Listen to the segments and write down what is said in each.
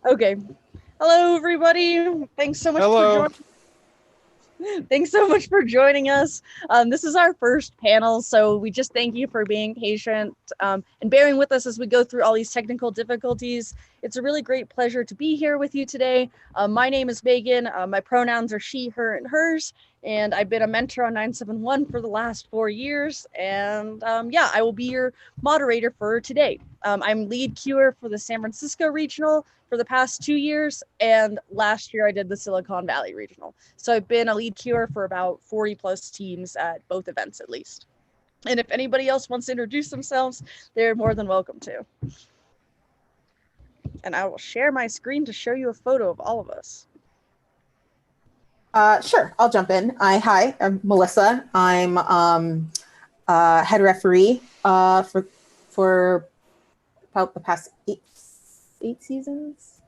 Okay. Hello, everybody. Thanks so much for Hello. joining. Thanks so much for joining us. This is our first panel, so we just thank you for being patient and bearing with us as we go through all these technical difficulties. It's a really great pleasure to be here with you today. My name is Megan. My pronouns are she, her, and hers, and I've been a mentor on 971 for the last 4 years. And yeah, I will be your moderator for today. I'm lead queuer for the San Francisco Regional for the past 2 years, and last year I did the Silicon Valley Regional. So I've been a lead queuer for about 40 plus teams at both events at least. And if anybody else wants to introduce themselves, they're more than welcome to. And I will share my screen to show you a photo of all of us. Sure, I'll jump in. Hi, I'm Melissa. I'm head referee for about the past eight seasons,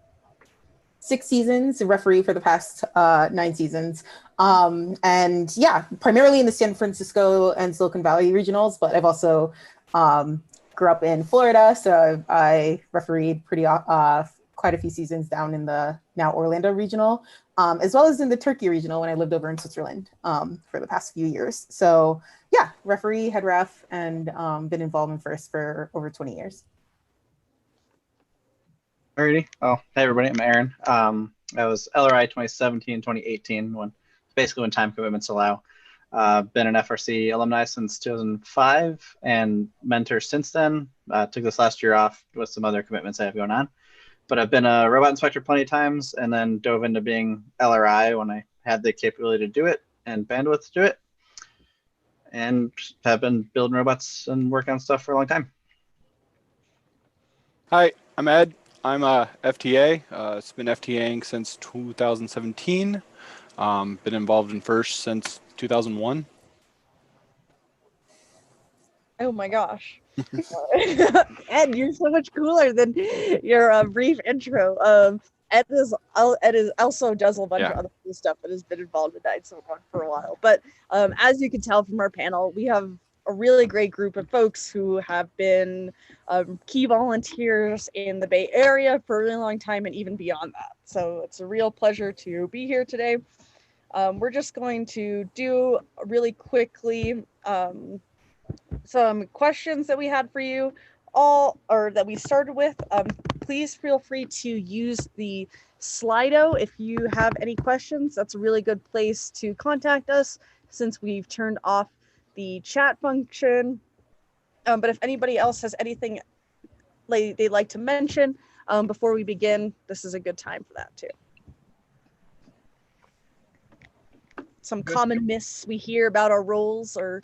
6 seasons, referee for the past 9 seasons. And yeah, primarily in the San Francisco and Silicon Valley regionals, but I've also grew up in Florida, so I refereed quite a few seasons down in the now Orlando regional, as well as in the Turkey regional when I lived over in Switzerland for the past few years. So yeah, referee, head ref, and been involved in FRC for over 20 years. Alrighty. Oh, hey everybody, I'm Aren. I was LRI 2017, 2018, basically when time commitments allow. Been an FRC alumni since 2005 and mentor since then. Took this last year off with some other commitments I have going on. But I've been a robot inspector plenty of times and then dove into being LRI when I had the capability to do it and bandwidth to do it. And have been building robots and working on stuff for a long time. Hi, I'm Ed. I'm a FTA. It's been FTAing since 2017. Been involved in FRC since 2001. Oh my gosh. Ed, you're so much cooler than your brief intro. Ed is also does a bunch of other cool stuff that has been involved in 971 for a while. But as you can tell from our panel, we have a really great group of folks who have been key volunteers in the Bay Area for a really long time and even beyond that. So it's a real pleasure to be here today. We're just going to do really quickly some questions that we had for you that we started with. Please feel free to use the Slido if you have any questions. That's a really good place to contact us since we've turned off the chat function. But if anybody else has anything they'd like to mention before we begin, this is a good time for that too. Some common myths we hear about our roles are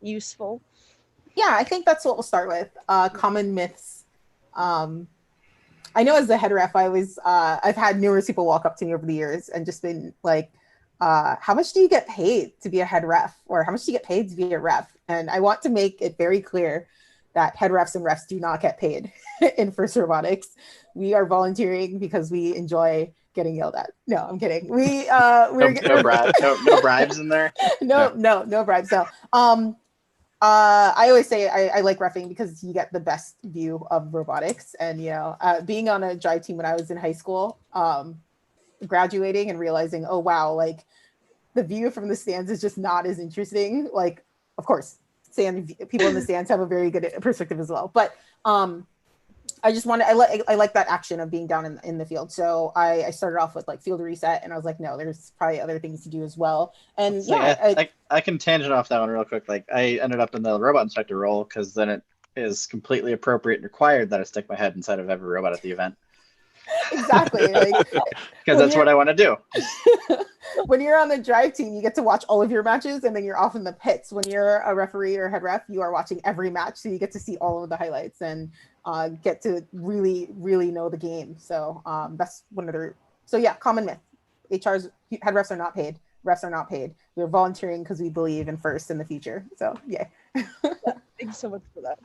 useful. Yeah, I think that's what we'll start with. Common myths. I know as a head ref, I've had numerous people walk up to me over the years and just been like, how much do you get paid to be a head ref? Or how much do you get paid to be a ref? And I want to make it very clear that head refs and refs do not get paid in FRC Robotics. We are volunteering because we enjoy getting yelled at. No, I'm kidding. No bribes in there. No bribes. No. I always say I like reffing because you get the best view of robotics. And, being on a drive team when I was in high school, graduating and realizing, oh, wow, like the view from the stands is just not as interesting. Like, of course, people in the stands have a very good perspective as well. But I like that action of being down in the field. So I started off with like field reset and I was like, no, there's probably other things to do as well. And so I can tangent off that one real quick. Like I ended up in the robot inspector role because then it is completely appropriate and required that I stick my head inside of every robot at the event. Exactly. Because that's what I want to do. When you're on the drive team, you get to watch all of your matches and then you're off in the pits. When you're a referee or head ref, you are watching every match. So you get to see all of the highlights and get to really, really know the game. So that's one of the... So yeah, common myth. head refs are not paid. Refs are not paid. We're volunteering because we believe in FRC in the future. So yeah. Thanks so much for that.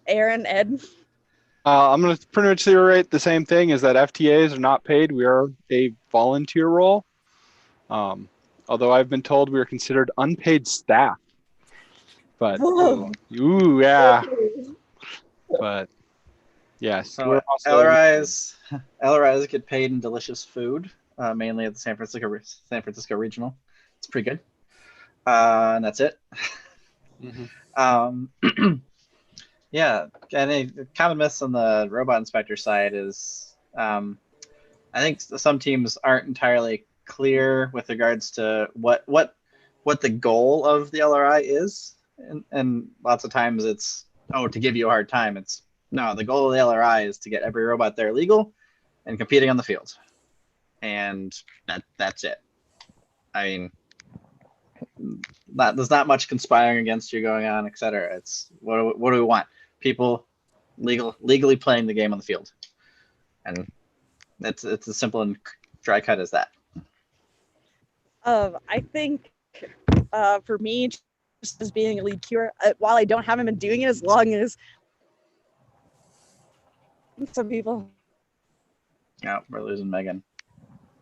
Aren, Ed? I'm going to pretty much reiterate the same thing, is that FTAs are not paid. We are a volunteer role. Although I've been told we are considered unpaid staff. But, ooh, yeah. But Yes. So we're also- LRIs get paid in delicious food, mainly at the San Francisco Regional. It's pretty good. And that's it. Mhm. Yeah, and the common myths on the robot inspector side is I think some teams aren't entirely clear with regards to what the goal of the LRI is, and lots of times it's to give you a hard time. It's no, the goal of the LRI is to get every robot there legal and competing on the field, and that's it. I mean, there's not much conspiring against you going on, etc. It's what do we want? People legally playing the game on the field, and it's as simple and dry cut as that. I think for me, just as being a lead cure, while I don't haven't been doing it as long as some people Yeah, we're losing Megan.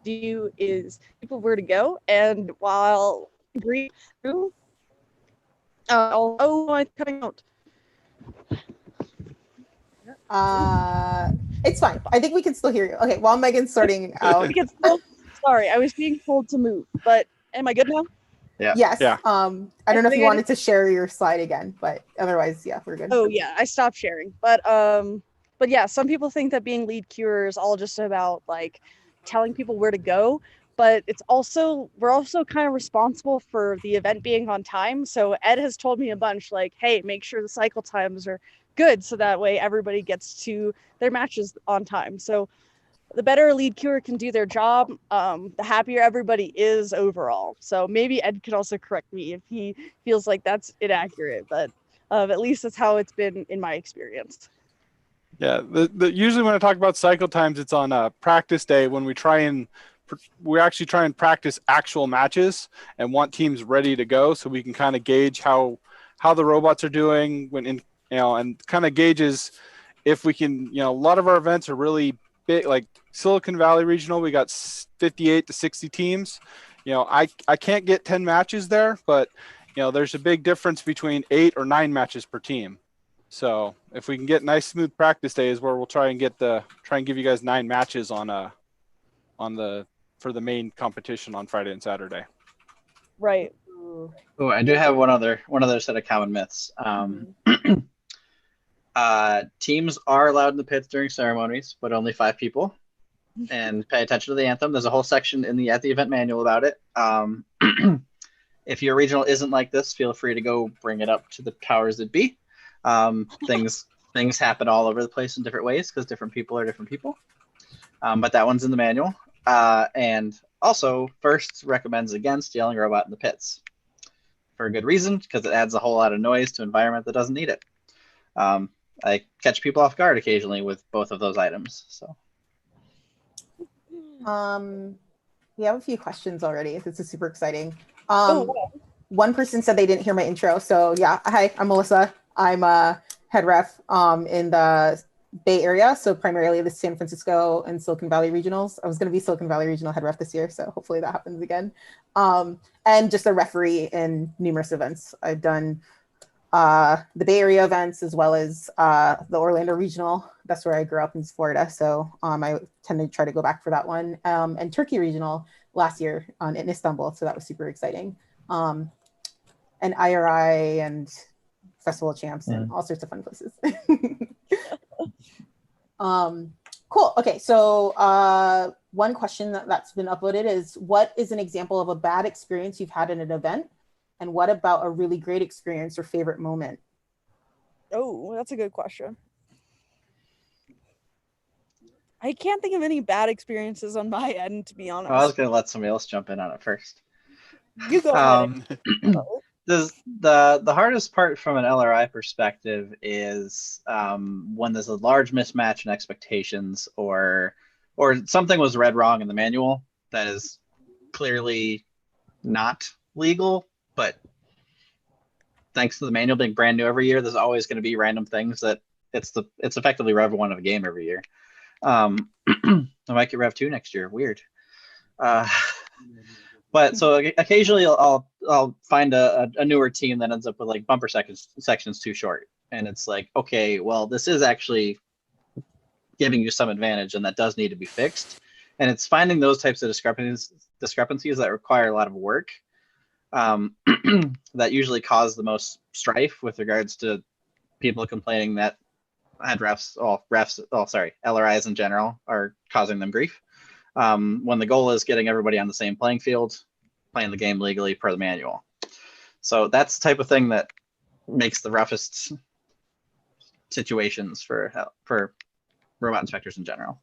do, is people where to go, and while agree through, I'm cutting out. It's fine. I think we can still hear you. Okay, while Megan's sorting out. Sorry, I was being told to move, but am I good now? Yeah. Yes. Yeah. I don't know if you wanted to share your slide again, but otherwise, yeah, we're good. Oh yeah, I stopped sharing. But yeah, some people think that being lead cure is all just about like telling people where to go, but we're also kind of responsible for the event being on time. So Ed has told me a bunch like, hey, make sure the cycle times are good so that way everybody gets to their matches on time. So the better a lead cure can do their job, the happier everybody is overall. So maybe Ed could also correct me if he feels like that's inaccurate, but at least that's how it's been in my experience. Yeah, usually when I talk about cycle times, it's on a practice day when we actually try and practice actual matches and want teams ready to go, so we can kind of gauge how the robots are doing and kind of gauges if we can. A lot of our events are really big, like Silicon Valley Regional. We got 58 to 60 teams. I can't get 10 matches there, but there's a big difference between 8 or 9 matches per team. So if we can get nice smooth practice days where we'll try and give you guys 9 matches for the main competition on Friday and Saturday. Right. Oh, I do have one other set of common myths. Teams are allowed in the pits during ceremonies, but only 5 people. And pay attention to the anthem. There's a whole section at the event manual about it. If your regional isn't like this, feel free to go bring it up to the powers that be. Things happen all over the place in different ways because different people are different people. But that one's in the manual. And also, first recommends against yelling robot in the pits for a good reason, because it adds a whole lot of noise to an environment that doesn't need it. I catch people off guard occasionally with both of those items. So, we have a few questions already. This is super exciting. Wow. One person said they didn't hear my intro. So yeah, hi, I'm Melissa. I'm a head ref in the Bay Area, so primarily the San Francisco and Silicon Valley regionals. I was going to be Silicon Valley regional head ref this year, so hopefully that happens again. And just a referee in numerous events. I've done the Bay Area events as well as the Orlando regional. That's where I grew up in Florida, so I tend to try to go back for that one. And Turkey regional last year in Istanbul, so that was super exciting. And IRI and Festival of Champs and all sorts of fun places. Cool. Okay, so one question that's been uploaded is, what is an example of a bad experience you've had in an event? And what about a really great experience or favorite moment? Oh, that's a good question. I can't think of any bad experiences on my end, to be honest. I was going to let somebody else jump in on it first. You go ahead. The hardest part from an LRI perspective is when there's a large mismatch in expectations, or something was read wrong in the manual that is clearly not legal, but thanks to the manual being brand new every year, there's always going to be random things that it's effectively Rev 1 of a game every year. I might get Rev 2 next year. Weird. But so occasionally I'll find a newer team that ends up with like bumper sections too short, and it's like, okay, well, this is actually giving you some advantage, and that does need to be fixed. And it's finding those types of discrepancies that require a lot of work, that usually cause the most strife with regards to people complaining that LRIs in general are causing them grief. When the goal is getting everybody on the same playing field, playing the game legally per the manual. So that's the type of thing that makes the roughest situations for robot inspectors in general.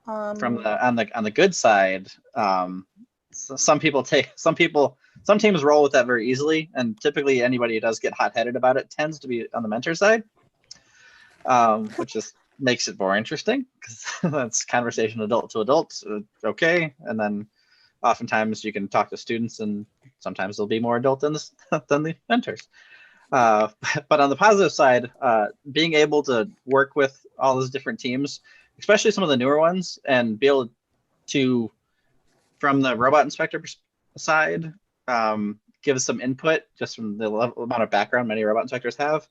From the on the good side, some teams roll with that very easily, and typically anybody who does get hot-headed about it tends to be on the mentor side, which just makes it more interesting because that's conversation adult to adult, okay, and then oftentimes you can talk to students, and sometimes they'll be more adult than the mentors. But on the positive side, being able to work with all those different teams, especially some of the newer ones, and be able to, from the robot inspector side, give some input just from the amount of background many robot inspectors have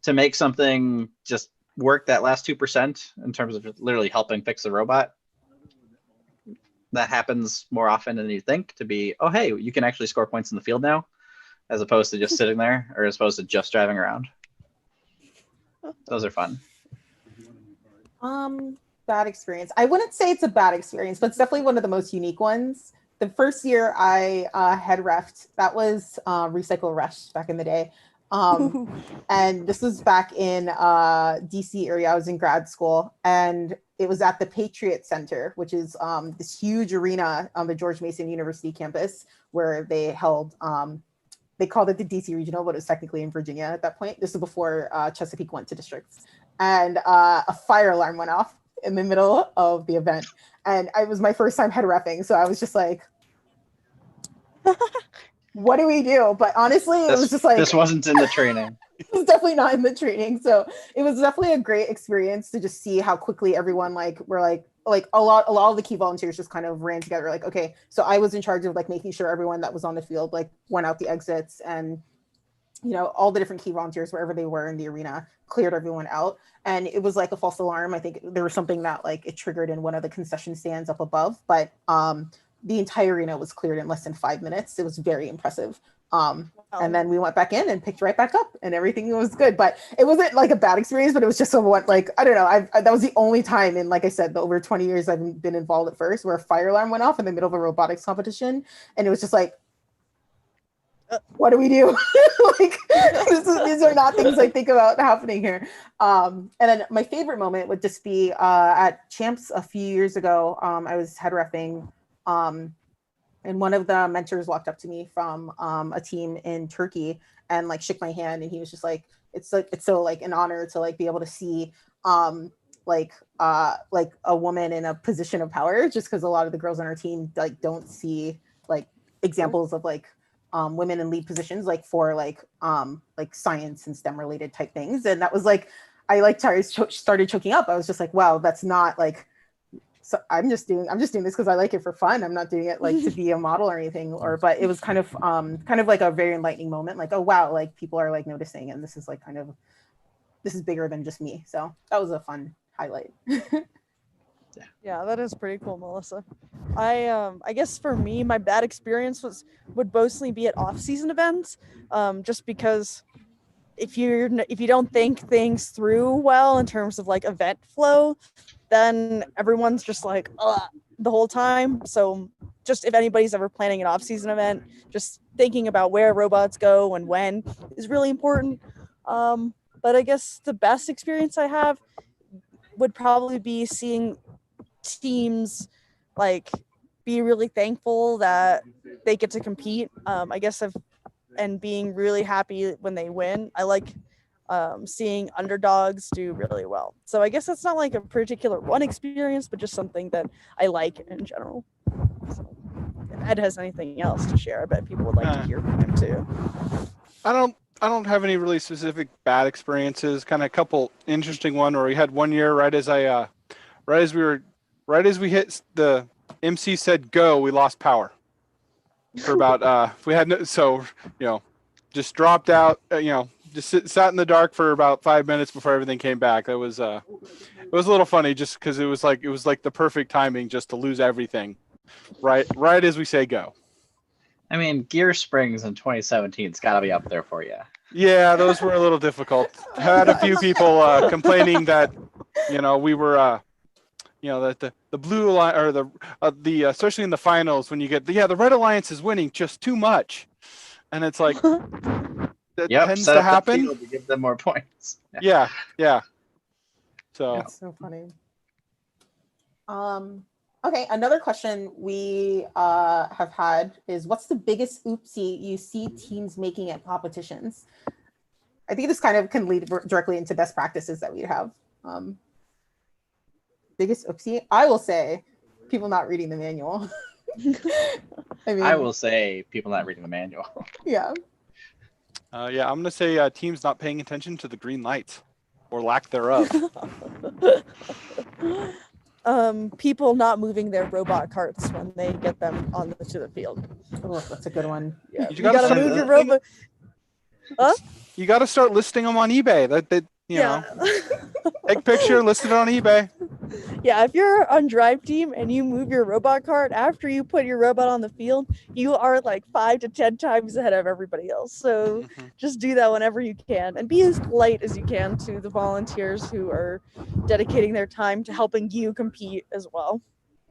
to make something just work that last 2% in terms of literally helping fix the robot. That happens more often than you think, to be, oh, hey, you can actually score points in the field now, as opposed to just sitting there, or as opposed to just driving around. Those are fun. Bad experience. I wouldn't say it's a bad experience, but it's definitely one of the most unique ones. The first year I head refed, that was Recycle Rush back in the day. And this was back in DC area. I was in grad school, and it was at the Patriot Center, which is this huge arena on the George Mason University campus, where they held, they called it the DC Regional, but it was technically in Virginia at that point. This was before Chesapeake went to districts. And a fire alarm went off in the middle of the event. And it was my first time head reffing. So I was just like, what do we do? But honestly, it was just like, this wasn't in the training. It was definitely not in the training. So it was definitely a great experience to just see how quickly everyone were a lot of the key volunteers just kind of ran together. Like, okay, so I was in charge of making sure everyone that was on the field went out the exits, and all the different key volunteers, wherever they were in the arena, cleared everyone out. And it was like a false alarm. I think there was something that it triggered in one of the concession stands up above, but the entire arena was cleared in less than 5 minutes. It was very impressive. And then we went back in and picked right back up, and everything was good. But it wasn't a bad experience, but it was just somewhat I don't know. That was the only time in, like I said, the over 20 years I've been involved at FRC, where a fire alarm went off in the middle of a robotics competition. And it was just what do we do? These are not things I think about happening here. And then my favorite moment would just be at Champs a few years ago. I was head reffing, and one of the mentors walked up to me from a team in Turkey and shook my hand, and he was just it's so an honor to be able to see a woman in a position of power, just because a lot of the girls on our team don't see examples of women in lead positions for science and STEM related type things. And that was I started choking up. I was just wow, that's not so I'm just doing this because I like it for fun. I'm not doing it to be a model or anything. But it was kind of a very enlightening moment. Oh wow, people are noticing, and this is this is bigger than just me. So that was a fun highlight. Yeah, that is pretty cool, Melissa. I guess for me, my bad experience would mostly be at off-season events, just because if you don't think things through well in terms of event flow, then everyone's just the whole time. So just if anybody's ever planning an off-season event, just thinking about where robots go and when is really important. But I guess the best experience I have would probably be seeing teams be really thankful that they get to compete. I guess and being really happy when they win. I like seeing underdogs do really well. So I guess that's not a particular one experience, but just something that I like in general. So if Ed has anything else to share, I bet people would like to hear from him too. I don't have any really specific bad experiences. Kind of a couple interesting one where we had one year right as we hit the MC said go, we lost power for about we had no, so just dropped out, just sat in the dark for about 5 minutes before everything came back. That was it was a little funny just because it was like the perfect timing just to lose everything, right as we say go. I mean, gear springs in 2017's got to be up there for you. Yeah, those were a little difficult. Had a few people complaining that we were that the blue line or the especially in the finals when you get the Red Alliance is winning just too much, and it's like that tends set to up happen. That field to give them more points. Yeah. So that's so funny. Okay, another question we have had is, what's the biggest oopsie you see teams making at competitions? I think this kind of can lead directly into best practices that we have. Biggest oopsie, I will say, people not reading the manual. I will say people not reading the manual. Yeah. I'm gonna say teams not paying attention to the green lights or lack thereof. People not moving their robot carts when they get them to the field. Oh, that's a good one. Yeah. You You gotta move your robot. Huh? You got to start listing them on eBay. That you know, take a picture, list it on eBay. Yeah, if you're on drive team and you move your robot cart after you put your robot on the field, you are like 5 to 10 times ahead of everybody else. So just do that whenever you can, and be as polite as you can to the volunteers who are dedicating their time to helping you compete as well.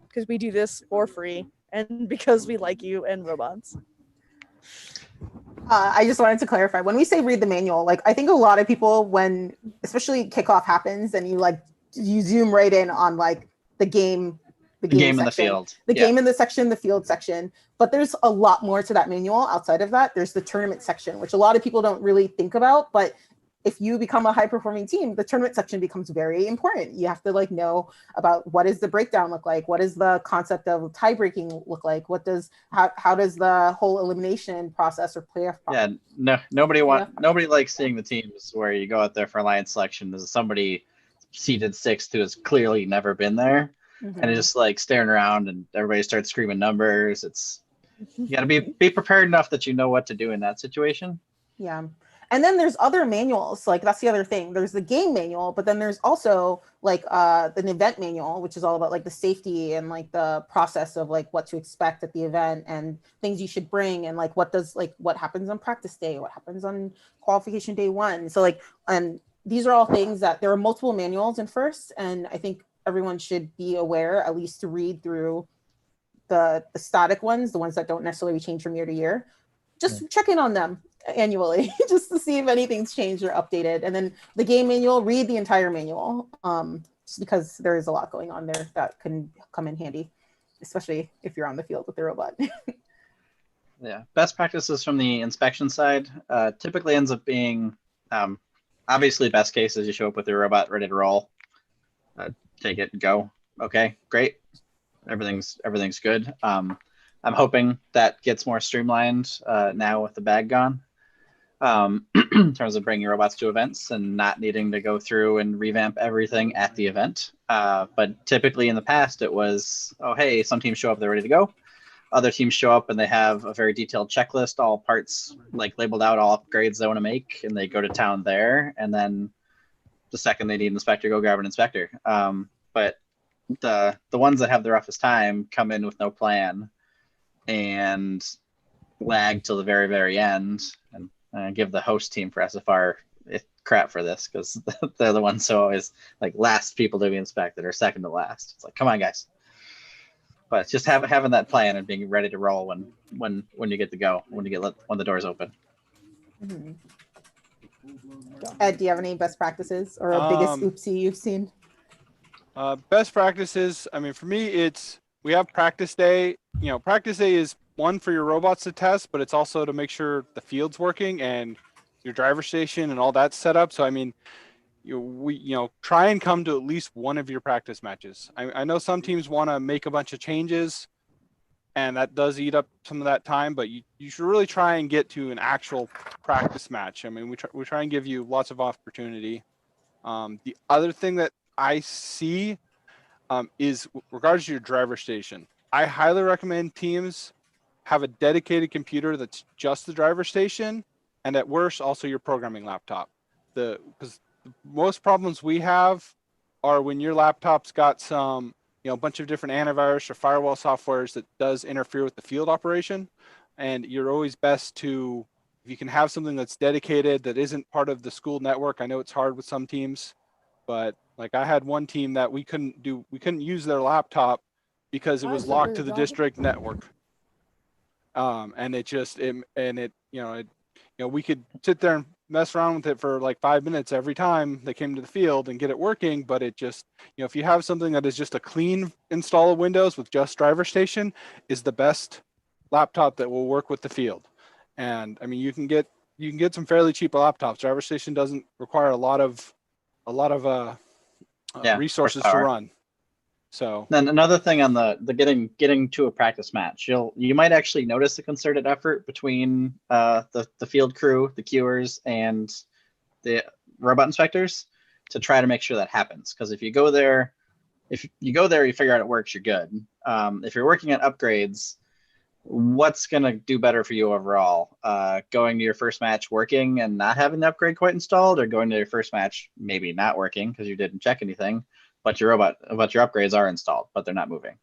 Because we do this for free and because we like you and robots. I just wanted to clarify, when we say read the manual, like I think a lot of people, when especially kickoff happens and you zoom right in on like the game in the field, game in the section, the field section, but there's a lot more to that manual. Outside of that, there's the tournament section, which a lot of people don't really think about, but if you become a high performing team, the tournament section becomes very important. You have to like know about what does the breakdown look like? What is the concept of tie breaking look like? How does the whole elimination process or playoff process? Yeah, nobody likes seeing the teams where you go out there for alliance selection. There's somebody seated 6th who has clearly never been there, and it's just like staring around and everybody starts screaming numbers. You got to be prepared enough that you know what to do in that situation. Yeah. And then there's other manuals, like that's the other thing. There's the game manual, but then there's also like an event manual, which is all about like the safety and like the process of like what to expect at the event and things you should bring and like what happens on practice day, what happens on qualification day 1. So like, and these are all things that there are multiple manuals in FIRST, and I think everyone should be aware at least to read through the static ones, the ones that don't necessarily change from year to year. Just check in on them annually just to see if anything's changed or updated. And then the game manual, read the entire manual, just because there is a lot going on there that can come in handy, especially if you're on the field with the robot. Yeah, best practices from the inspection side typically ends up being obviously best case is you show up with your robot ready to roll, take it, go. Okay, great, everything's good. I'm hoping that gets more streamlined now with the bag gone, in terms of bringing robots to events and not needing to go through and revamp everything at the event. But typically in the past, it was, oh, hey, some teams show up, they're ready to go. Other teams show up and they have a very detailed checklist, all parts like labeled out, all upgrades they want to make, and they go to town there. And then the second they need an inspector, go grab an inspector. But the ones that have the roughest time come in with no plan and lag till the very, very end, and give the host team for SFR crap for this, because they're the ones who always like last people to be inspected or second to last. It's like, come on, guys. But just having that plan and being ready to roll when you get to go, when the doors open. Ed, do you have any best practices or a biggest oopsie you've seen? Best practices, I mean, for me, we have practice day. Practice day is one for your robots to test, but it's also to make sure the field's working and your driver station and all that's set up. So, I mean, we try and come to at least one of your practice matches. I know some teams want to make a bunch of changes, and that does eat up some of that time, but you should really try and get to an actual practice match. I mean, we try and give you lots of opportunity. The other thing that I see is regards to your driver station. I highly recommend teams have a dedicated computer that's just the driver station, and at worst, also your programming laptop. Because most problems we have are when your laptop's got some, a bunch of different antivirus or firewall softwares that does interfere with the field operation. And you're always best to, if you can have something that's dedicated, that isn't part of the school network. I know it's hard with some teams, but like I had one team that we couldn't use their laptop because it was locked to the district network. And we could sit there and mess around with it for like 5 minutes every time they came to the field and get it working. But it just, if you have something that is just a clean install of Windows with just driver station, is the best laptop that will work with the field. And I mean, you can get some fairly cheap laptops. Driver station doesn't require a lot of resources to run. So then another thing on the getting to a practice match, you might actually notice a concerted effort between the field crew, the queuers, and the robot inspectors to try to make sure that happens. Because if you go there, you figure out it works, you're good. If you're working on upgrades, what's going to do better for you overall? Going to your first match working and not having the upgrade quite installed, or going to your first match maybe not working because you didn't check anything, but your upgrades are installed, but they're not moving.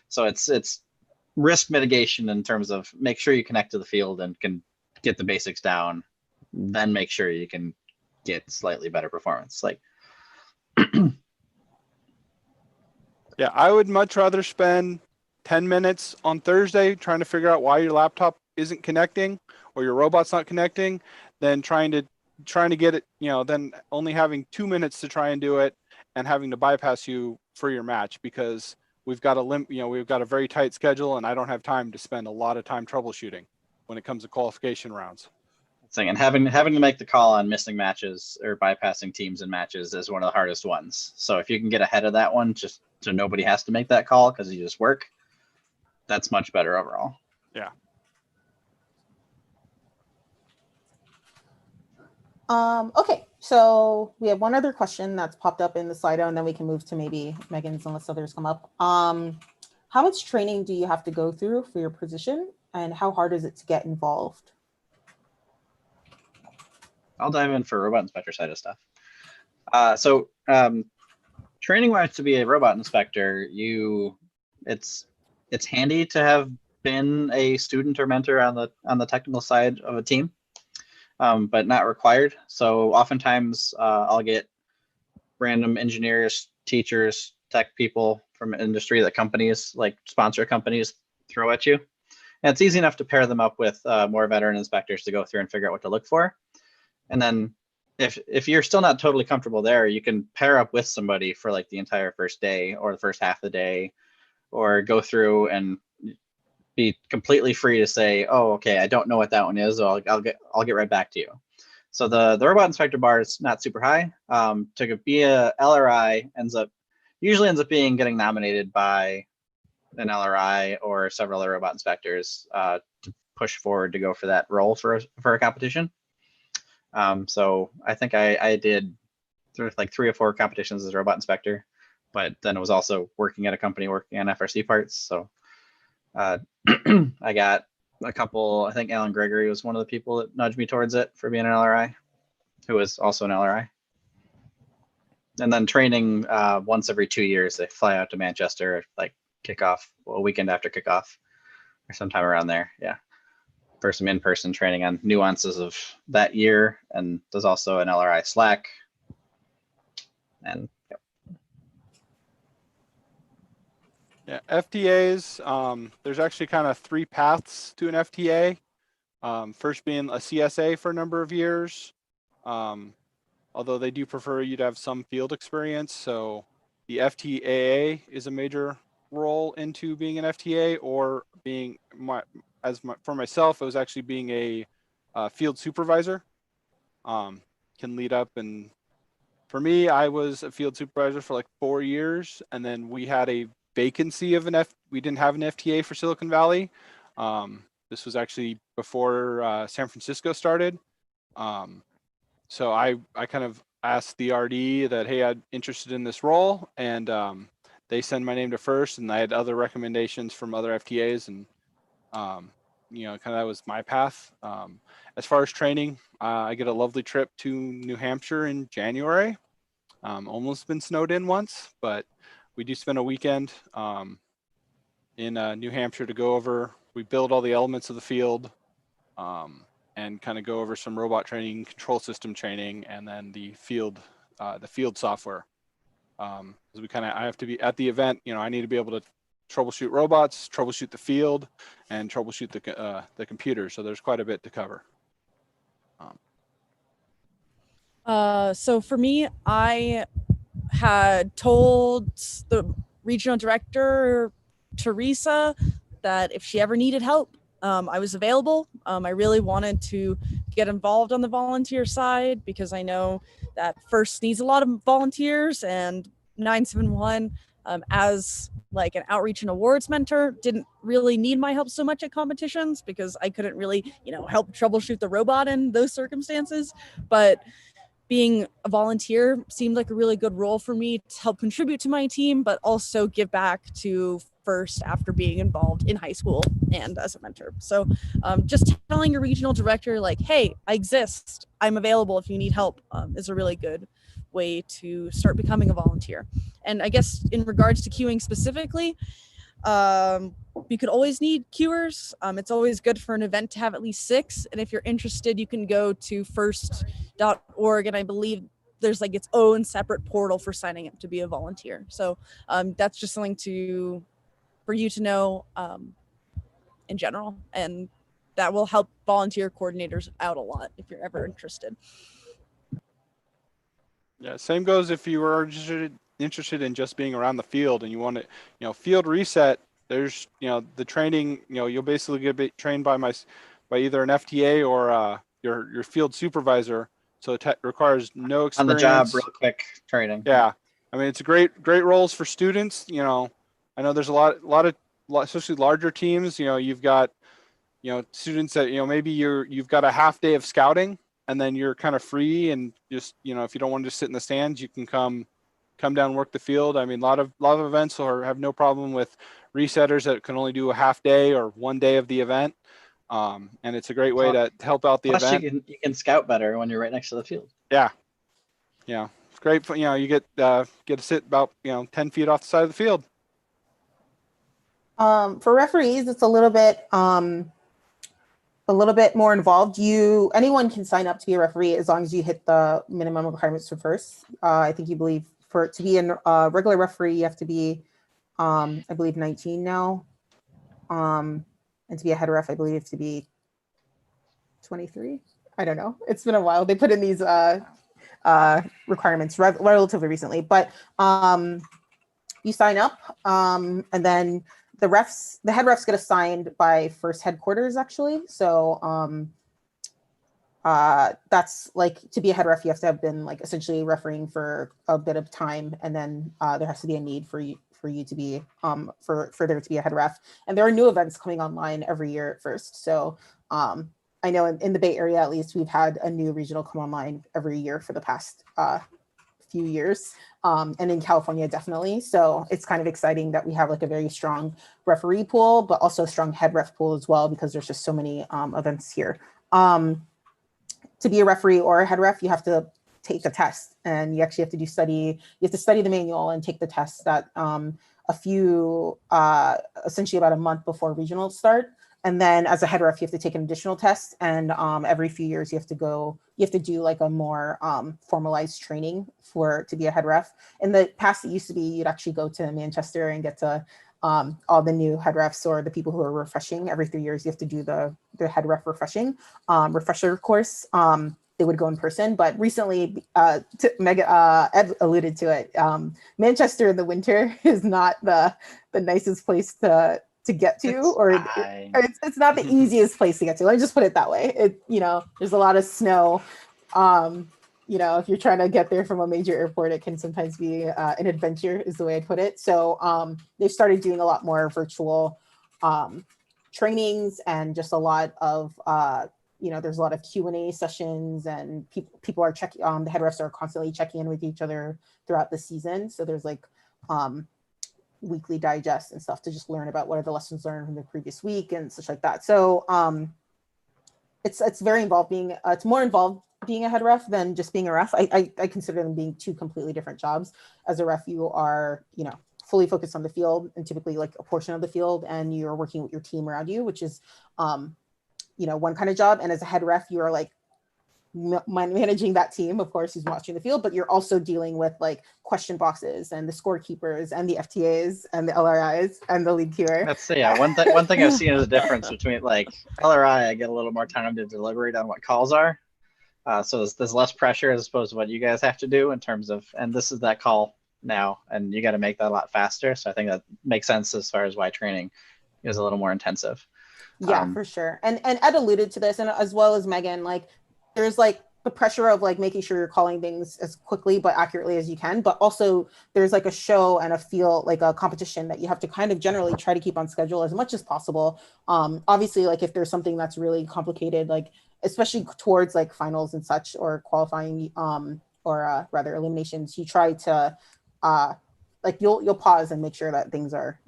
So it's risk mitigation in terms of make sure you connect to the field and can get the basics down, then make sure you can get slightly better performance. Like, yeah, I would much rather spend 10 minutes on Thursday trying to figure out why your laptop isn't connecting or your robot's not connecting than trying to get it, then only having 2 minutes to try and do it and having to bypass you for your match because we've got a very tight schedule and I don't have time to spend a lot of time troubleshooting when it comes to qualification rounds. And having to make the call on missing matches or bypassing teams in matches is one of the hardest ones. So if you can get ahead of that one, just so nobody has to make that call because you just work, that's much better overall. Yeah. Okay, so we have one other question that's popped up in the Slido, and then we can move to maybe Megan's unless others come up. How much training do you have to go through for your position, and how hard is it to get involved? I'll dive in for robot inspector side of stuff. Training wise to be a robot inspector, it's handy to have been a student or mentor on the technical side of a team, but not required. So oftentimes I'll get random engineers, teachers, tech people from industry that companies like sponsor companies throw at you. And it's easy enough to pair them up with more veteran inspectors to go through and figure out what to look for. And then if you're still not totally comfortable there, you can pair up with somebody for like the entire first day or the first half of the day, or go through and be completely free to say, oh, okay, I don't know what that one is. So I'll get right back to you. So the robot inspector bar is not super high. To be a LRI usually ends up being getting nominated by an LRI or several other robot inspectors to push forward to go for that role for a competition. So I think I did like 3 or 4 competitions as a robot inspector, but then it was also working at a company working on FRC parts. So I got a couple, I think Alan Gregory was one of the people that nudged me towards it for being an LRI, who was also an LRI. And then training once every 2 years, they fly out to Manchester, like a weekend after kickoff or sometime around there. Yeah. For some in-person training on nuances of that year. And there's also an LRI Slack. And yep. Yeah, FTAs, there's actually kind of 3 paths to an FTA. First being a CSA for a number of years, although they do prefer you to have some field experience. So the FTAA is a major role into being an FTA, or being for myself, it was actually being a field supervisor. Can lead up, and for me, I was a field supervisor for like 4 years, and then we had a vacancy of we didn't have an FTA for Silicon Valley. This was actually before San Francisco started. So I kind of asked the RD that, hey, I'm interested in this role, and they sent my name to first, and I had other recommendations from other FTAs, and kind of that was my path. As far as training, I get a lovely trip to New Hampshire in January. Almost been snowed in once, but we do spend a weekend in New Hampshire to go over. We build all the elements of the field and kind of go over some robot training, control system training, and then the field software. I have to be at the event. I need to be able to troubleshoot robots, troubleshoot the field, and troubleshoot the computer. So there's quite a bit to cover. So for me, I had told the regional director, Teresa, that if she ever needed help, I was available. I really wanted to get involved on the volunteer side because I know that FRC needs a lot of volunteers, and 971 as like an outreach and awards mentor didn't really need my help so much at competitions because I couldn't really, help troubleshoot the robot in those circumstances. But being a volunteer seemed like a really good role for me to help contribute to my team, but also give back to FRC after being involved in high school and as a mentor. So just telling your regional director, like, hey, I exist, I'm available if you need help, is a really good way to start becoming a volunteer. And I guess in regards to queuing specifically, you could always need queuers. It's always good for an event to have at least 6. And if you're interested, you can go to first.org, and I believe there's like its own separate portal for signing up to be a volunteer. So that's just something for you to know in general, and that will help volunteer coordinators out a lot if you're ever interested. Yeah, same goes if you were interested in just being around the field and you want to, field reset. There's, the training, you'll basically get trained by either an FTA or your field supervisor. So it requires no experience. On the job, real quick training. Yeah, I mean, it's a great roles for students. I know there's a lot of especially larger teams. You've got, students that maybe you've got a half day of scouting, and then you're kind of free and just, if you don't want to just sit in the stands, you can come down and work the field. I mean, a lot of events have no problem with resetters that can only do a half day or one day of the event. And it's a great way to help out the event. You can scout better when you're right next to the field. Yeah. Yeah. It's great. You get to sit about, 10 feet off the side of the field. For referees, it's a little bit more involved. Anyone can sign up to be a referee as long as you hit the minimum requirements for FRC. I think to be a regular referee, you have to be, I believe 19 now. And to be a head ref, I believe you have to be 23. I don't know. It's been a while. They put in these requirements relatively recently, but you sign up, and then the head refs get assigned by FRC headquarters, actually. So that's like, to be a head ref, you have to have been like essentially refereeing for a bit of time, and then there has to be a need for you to be for there to be a head ref. And there are new events coming online every year at FRC. So I know in the Bay Area, at least, we've had a new regional come online every year for the past few years, and in California, definitely. So it's kind of exciting that we have like a very strong referee pool, but also a strong head ref pool as well, because there's just so many events here. To be a referee or a head ref, you have to take a test, and you actually have to you have to study the manual and take the test that essentially about a month before regionals start. And then as a head ref, you have to take an additional test, and every few years you have to do like a more formalized training to be a head ref. In the past, it used to be you'd actually go to Manchester and get to all the new head refs or the people who are refreshing. Every 3 years, you have to do the head ref refresher course. They would go in person, but recently, Ed alluded to it. Manchester in the winter is not the nicest place to get to, it's not the easiest place to get to. Let me just put it that way. There's a lot of snow. If you're trying to get there from a major airport, it can sometimes be an adventure, is the way I'd put it. So they've started doing a lot more virtual trainings, and just a lot of there's a lot of Q&A sessions, and people are checking. The head refs are constantly checking in with each other throughout the season. So there's like weekly digest and stuff to just learn about what are the lessons learned from the previous week and such like that. So it's very involved it's more involved being a head ref than just being a ref. I consider them being two completely different jobs. As a ref, you are, fully focused on the field and typically like a portion of the field, and you're working with your team around you, which is, one kind of job. And as a head ref, you are like managing that team, of course, who's watching the field, but you're also dealing with like question boxes and the scorekeepers and the FTAs and the LRIs and the lead QA. That's one thing I've seen is a difference between like LRI. I get a little more time to deliberate on what calls are, so there's less pressure as opposed to what you guys have to do in terms of, and this is that call now, and you got to make that a lot faster. So I think that makes sense as far as why training is a little more intensive. Yeah, for sure. And Ed alluded to this, and as well as Megan, like there's like the pressure of like making sure you're calling things as quickly but accurately as you can, but also there's like a show and a feel, like a competition that you have to kind of generally try to keep on schedule as much as possible. Obviously, like if there's something that's really complicated, like especially towards like finals and such, or qualifying, or rather eliminations, you try to like you'll pause and make sure that things are,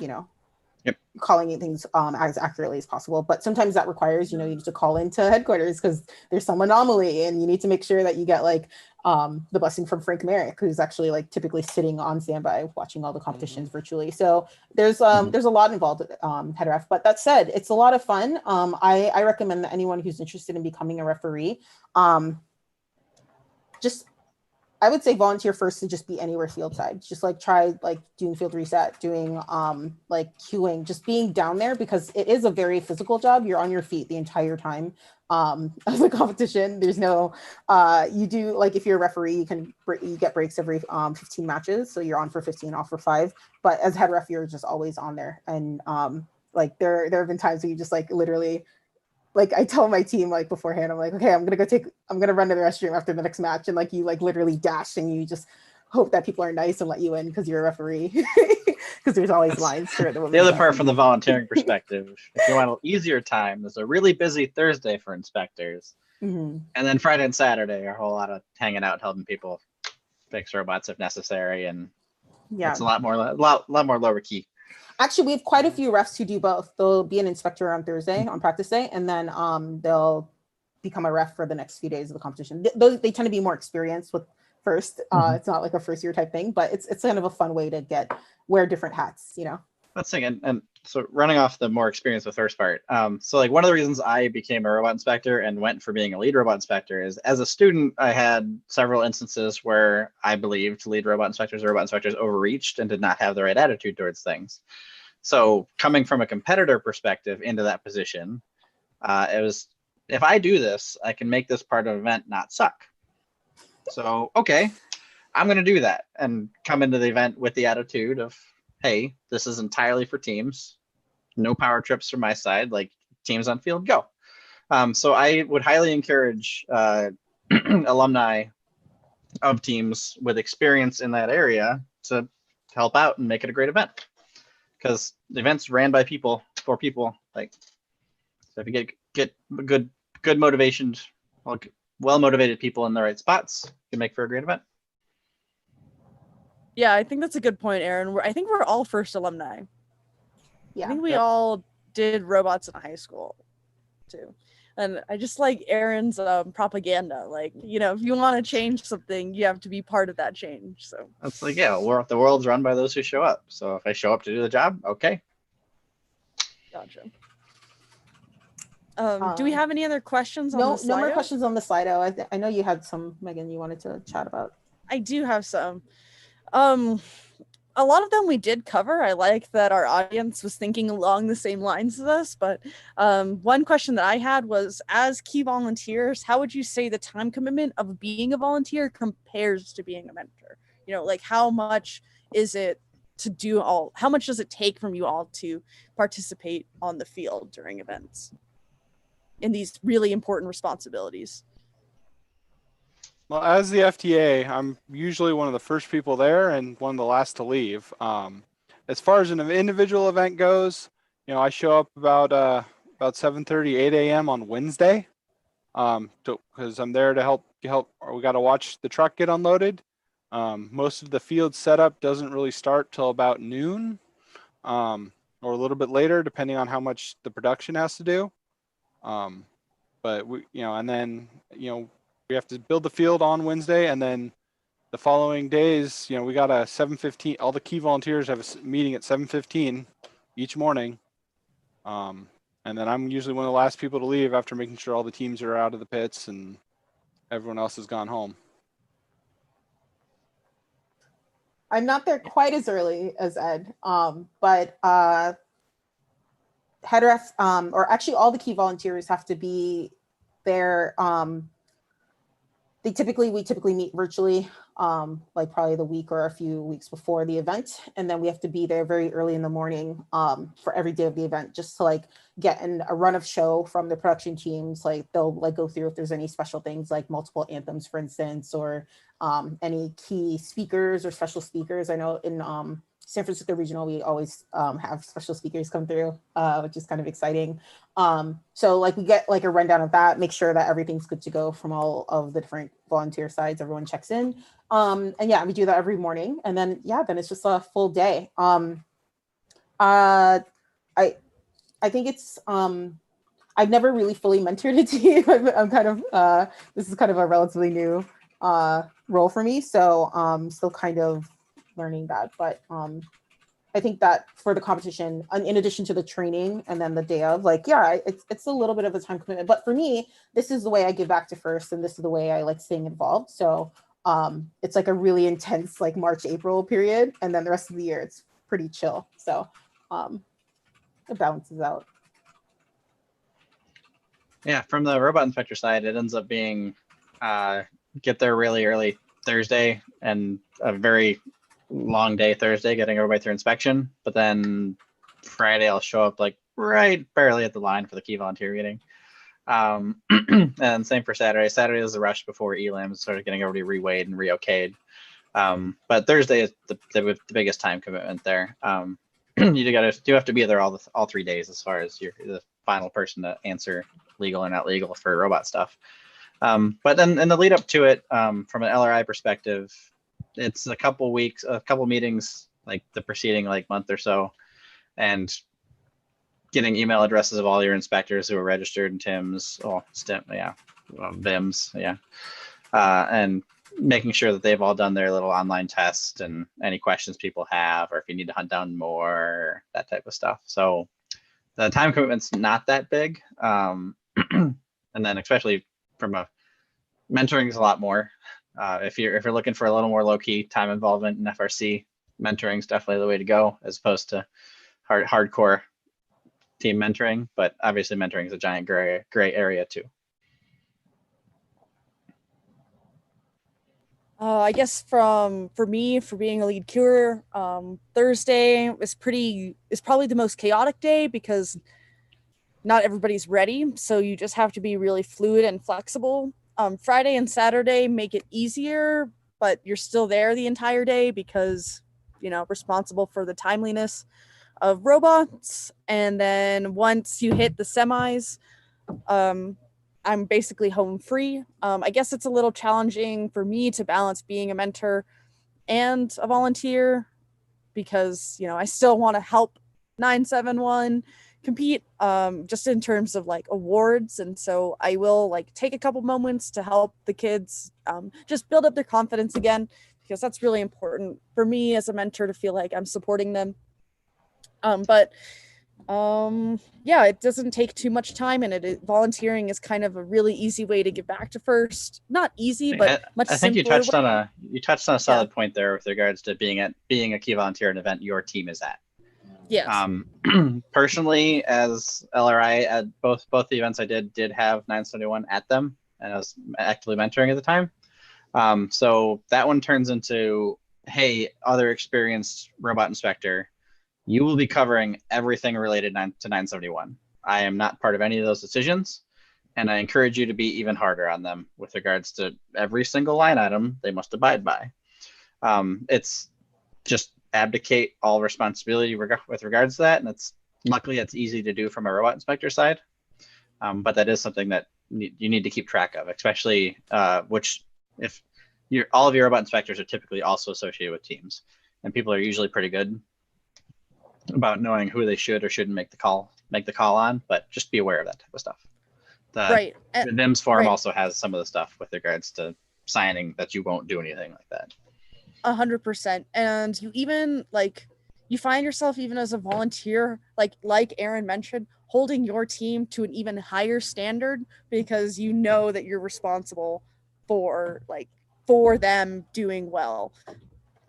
calling things as accurately as possible. But sometimes that requires, you need to call into headquarters because there's some anomaly, and you need to make sure that you get like the blessing from Frank Merrick, who's actually like typically sitting on standby watching all the competitions virtually. So there's a lot involved with head ref. But that said, it's a lot of fun. I recommend that anyone who's interested in becoming a referee, I would say volunteer first to just be anywhere field side. Just like try like doing field reset, doing like queuing, just being down there, because it is a very physical job. You're on your feet the entire time of the competition. There's no, you do like, if you're a referee, you get breaks every 15 matches. So you're on for 15, off for 5. But as head ref, you're just always on there. And like there have been times where you just like literally, like I tell my team like beforehand, I'm like, okay, I'm gonna run to the restroom after the next match, and like you like literally dash, and you just hope that people are nice and let you in because you're a referee, because there's always lines throughout the other part from the volunteering perspective. If you want an easier time, there's a really busy Thursday for inspectors, and then Friday and Saturday are a whole lot of hanging out, helping people fix robots if necessary, and it's a lot more lower key. Actually, we have quite a few refs who do both. They'll be an inspector on Thursday, on practice day, and then they'll become a ref for the next few days of the competition. They tend to be more experienced with first. It's not like a first year type thing, but it's kind of a fun way to wear different hats, Let's sing. And so running off the more experience with first part. So like one of the reasons I became a robot inspector and went for being a lead robot inspector is, as a student, I had several instances where I believed lead robot inspectors or robot inspectors overreached and did not have the right attitude towards things. So coming from a competitor perspective into that position, it was, if I do this, I can make this part of an event not suck. So, okay, I'm going to do that and come into the event with the attitude of, hey, this is entirely for teams. No power trips from my side, like teams on field, go. So I would highly encourage alumni of teams with experience in that area to help out and make it a great event. Because the event's ran by people, for people. Like, so if you get good motivation, well-motivated people in the right spots, you can make for a great event. Yeah, I think that's a good point, Aren. I think we're all first alumni. Yeah. I think we all did robots in high school, too. And I just like Aren's propaganda. Like, if you want to change something, you have to be part of that change. So that's like, the world's run by those who show up. So if I show up to do the job, okay. Gotcha. Do we have any other questions on the Slido? No more questions on the Slido. I know you had some, Megan, you wanted to chat about. I do have some. A lot of them we did cover. I like that our audience was thinking along the same lines as us, but one question that I had was, as key volunteers, how would you say the time commitment of being a volunteer compares to being a mentor? Like how much is it to do how much does it take from you all to participate on the field during events in these really important responsibilities? Well, as the FTA, I'm usually one of the first people there and one of the last to leave. As far as an individual event goes, I show up about 7:30, 8 a.m. on Wednesday, because I'm there to help. Or we got to watch the truck get unloaded. Most of the field setup doesn't really start till about noon. or a little bit later, depending on how much the production has to do. But we, and then, we have to build the field on Wednesday, and then the following days, we got a 7:15. All the key volunteers have a meeting at 7:15 each morning. And then I'm usually one of the last people to leave after making sure all the teams are out of the pits and everyone else has gone home. I'm not there quite as early as Ed, but head ref, or actually all the key volunteers have to be there. We typically meet virtually, like probably the week or a few weeks before the event, and then we have to be there very early in the morning for every day of the event, just to like get in a run of show from the production teams. Like they'll like go through if there's any special things like multiple anthems, for instance, or any key speakers or special speakers. I know in San Francisco Regional, we always have special speakers come through, which is kind of exciting. So like we get like a rundown of that, make sure that everything's good to go from all of the different volunteer sides, everyone checks in. And yeah, we do that every morning. And then, yeah, then it's just a full day. I think it's, I've never really fully mentored a team. I'm kind of, this is kind of a relatively new role for me. So still kind of learning that, but I think that for the competition, in addition to the training and then the day of, like, yeah, it's a little bit of a time commitment, but for me, this is the way I give back to FIRST, and this is the way I like staying involved. So it's like a really intense like March, April period, and then the rest of the year it's pretty chill. So it balances out. Yeah, from the robot inspector side, it ends up being get there really early Thursday and a very long day Thursday getting everybody through inspection, but then Friday I'll show up like right barely at the line for the key volunteer meeting. And same for Saturday. Saturday is the rush before ELAM started getting everybody reweighed and re-okayed. But Thursday is the biggest time commitment there. You have to be there all 3 days as far as you're the final person to answer legal or not legal for robot stuff. But then in the lead up to it, from an LRI perspective, it's a couple meetings, like the preceding like month or so, and getting email addresses of all your inspectors who are registered in TIMS, VIMS, and making sure that they've all done their little online test and any questions people have, or if you need to hunt down more, that type of stuff. So the time commitment's not that big, and then especially from a mentoring is a lot more. If you're looking for a little more low-key time involvement in FRC, mentoring is definitely the way to go, as opposed to hardcore team mentoring. But obviously, mentoring is a giant gray area too. I guess for me, for being a lead queuer, Thursday is probably the most chaotic day because not everybody's ready. So you just have to be really fluid and flexible. Friday and Saturday make it easier, but you're still there the entire day because, responsible for the timeliness of robots. And then once you hit the semis, I'm basically home free. I guess it's a little challenging for me to balance being a mentor and a volunteer because, I still want to help 971 compete, just in terms of like awards. And so I will like take a couple moments to help the kids just build up their confidence again, because that's really important for me as a mentor to feel like I'm supporting them. Yeah, it doesn't take too much time, and volunteering is kind of a really easy way to give back to FIRST. Not easy, but much simpler. I think you touched on a solid point there with regards to being a key volunteer at an event your team is at. Yes. Personally, as LRI at both the events I did have 971 at them, and I was actively mentoring at the time. So that one turns into, hey, other experienced robot inspector, you will be covering everything related to 971. I am not part of any of those decisions, and I encourage you to be even harder on them with regards to every single line item they must abide by. It's just abdicate all responsibility with regards to that, and luckily it's easy to do from a robot inspector side, but that is something that you need to keep track of, especially if all of your robot inspectors are typically also associated with teams, and people are usually pretty good about knowing who they should or shouldn't make the call on, but just be aware of that type of stuff. Right. The NIMS forum right. also has some of the stuff with regards to signing that you won't do anything like that. 100%. And you even you find yourself even as a volunteer, like Aren mentioned, holding your team to an even higher standard because you know that you're responsible for them doing well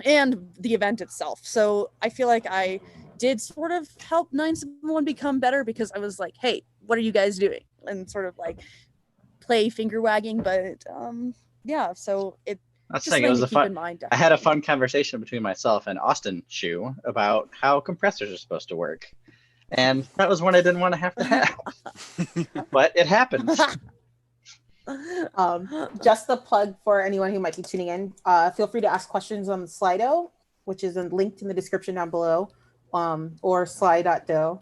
and the event itself. So I feel like I did sort of help 971 become better because I was like, hey, what are you guys doing? And sort of play finger wagging. But yeah, so That's just saying it was keep in mind. I had a fun conversation between myself and Austin Chu about how compressors are supposed to work. And that was one I didn't want to have. But it happens. Just a plug for anyone who might be tuning in. Feel free to ask questions on Slido, which is linked in the description down below, or sly.do,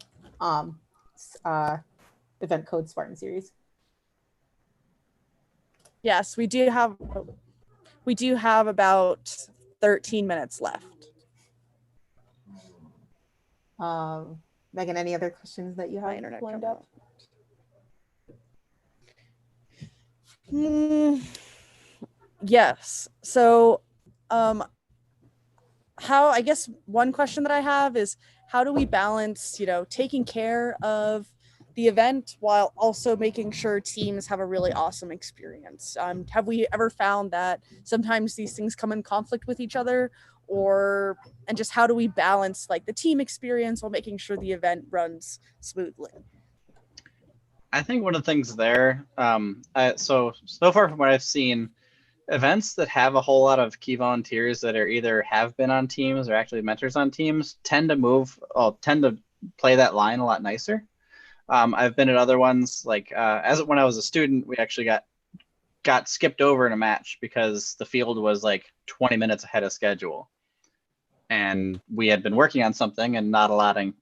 event code Spartan series. Yes, we do have about 13 minutes left. Megan, any other questions that you have lined up? Yes. So, I guess one question that I have is, how do we balance, taking care of the event while also making sure teams have a really awesome experience? Have we ever found that sometimes these things come in conflict with each other, and just how do we balance the team experience while making sure the event runs smoothly? I think one of the things there, so far from what I've seen, events that have a whole lot of key volunteers that are either have been on teams or actually mentors on teams tend to play that line a lot nicer. I've been at other ones when I was a student, we actually got skipped over in a match because the field was 20 minutes ahead of schedule, and we had been working on something and not allotted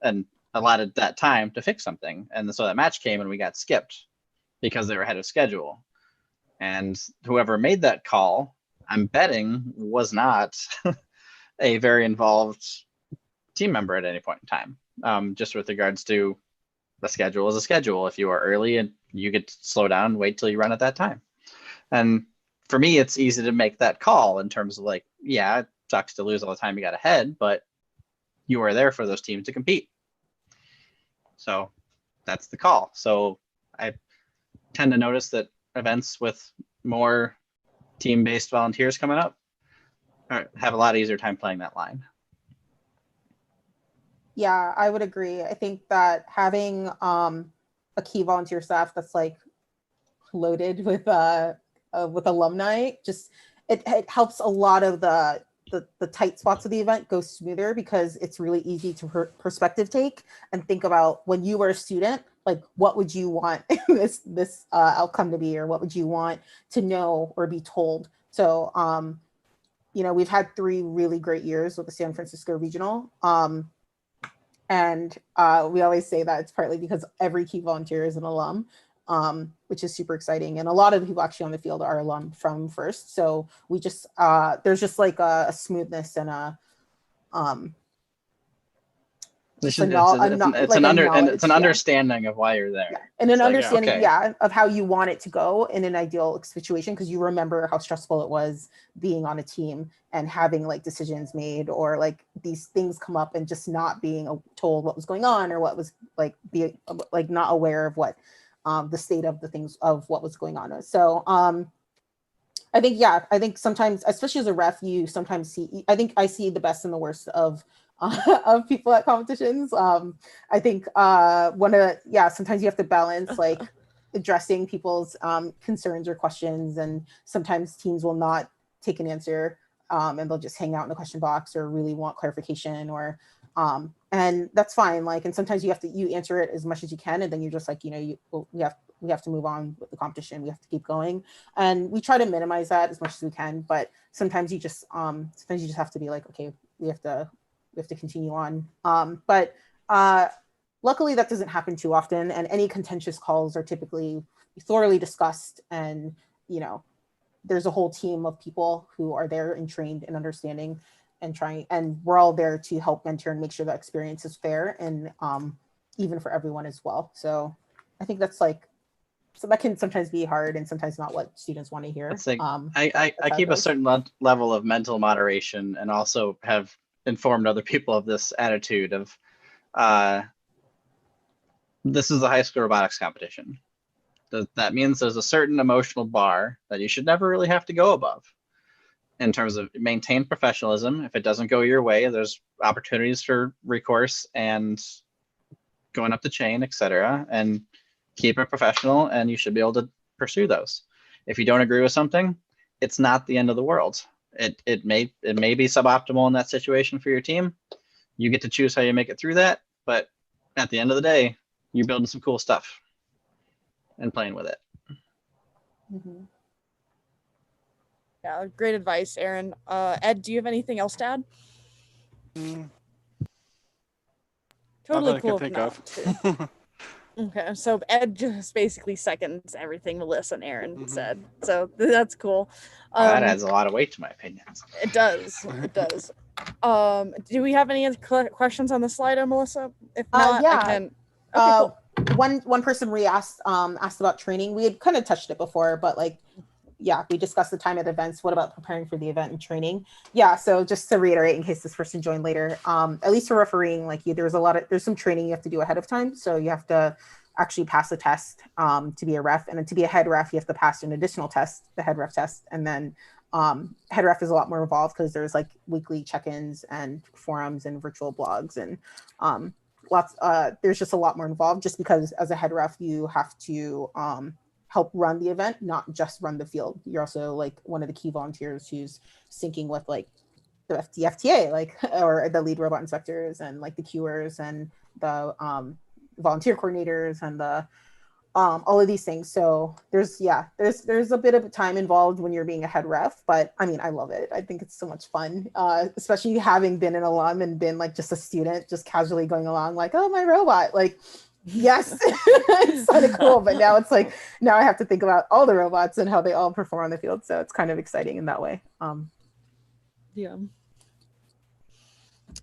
that time to fix something, and so that match came and we got skipped because they were ahead of schedule. And whoever made that call, I'm betting, was not a very involved team member at any point in time. Just with regards to the schedule is a schedule. If you are early and you get to slow down, wait till you run at that time. And for me, it's easy to make that call in terms of yeah, it sucks to lose all the time you got ahead, but you are there for those teams to compete. So that's the call. So I tend to notice that events with more team-based volunteers coming up have a lot easier time playing that line. Yeah, I would agree. I think that having a key volunteer staff that's loaded with alumni, just it helps a lot of the tight spots of the event go smoother, because it's really easy to perspective take and think about when you were a student, what would you want this outcome to be, or what would you want to know or be told? So we've had 3 really great years with the San Francisco Regional. And we always say that it's partly because every key volunteer is an alum, which is super exciting. And a lot of the people actually on the field are alum from FIRST. So we just, there's just a smoothness and it's an understanding of why you're there. Yeah. And an understanding, of how you want it to go in an ideal situation, because you remember how stressful it was being on a team and having decisions made, or these things come up and just not being told what was going on, or what was not aware of what the state of the things of what was going on. So I think sometimes, especially as a ref, you sometimes see, I think I see the best and the worst of people at competitions. I think sometimes you have to balance addressing people's concerns or questions, and sometimes teams will not take an answer, and they'll just hang out in the question box or really want clarification, or and that's fine. And sometimes you answer it as much as you can, and then you're just we have to move on with the competition. We have to keep going, and we try to minimize that as much as we can. But sometimes you just have to be okay, we have to continue on. But luckily that doesn't happen too often, and any contentious calls are typically thoroughly discussed, and there's a whole team of people who are there and trained and understanding. and trying, and we're all there to help mentor and make sure that experience is fair and even for everyone as well. So I think that's like, so that can sometimes be hard and sometimes not what students want to hear. I keep a certain level of mental moderation and also have informed other people of this attitude of this is a high school robotics competition. That means there's a certain emotional bar that you should never really have to go above in terms of maintain professionalism. If it doesn't go your way, there's opportunities for recourse and going up the chain, etc. And keep it professional, and you should be able to pursue those. If you don't agree with something, it's not the end of the world. It may be suboptimal in that situation for your team. You get to choose how you make it through that, but at the end of the day, you're building some cool stuff and playing with it. Mm-hmm. Yeah, great advice, Aren. Ed, do you have anything else to add? Totally cool. Not that I can think of. Okay, so Ed just basically seconds everything Melissa and Aren said, so that's cool. That adds a lot of weight to my opinions. It does. It does. Do we have any other questions on the slide, Melissa? If not, yeah. I can. Okay, cool. One person asked about training. We had kind of touched it before, but like, yeah, we discussed the time at events. What about preparing for the event and training? Yeah, so just to reiterate, in case this person joined later, at least for refereeing, like there's some training you have to do ahead of time. So you have to actually pass a test to be a ref, and then to be a head ref, you have to pass an additional test, the head ref test, and then head ref is a lot more involved because there's like weekly check-ins and forums and virtual blogs and there's just a lot more involved just because as a head ref you have to help run the event, not just run the field. You're also like one of the key volunteers who's syncing with like the FTA, like, or the lead robot inspectors and like the Qers and the volunteer coordinators and the all of these things. So there's a bit of time involved when you're being a head ref, but I mean, I love it. I think it's so much fun, especially having been an alum and been like just a student, just casually going along like, oh, my robot, like, yes, it's kind of cool. But now it's like, now I have to think about all the robots and how they all perform on the field. So it's kind of exciting in that way. Yeah.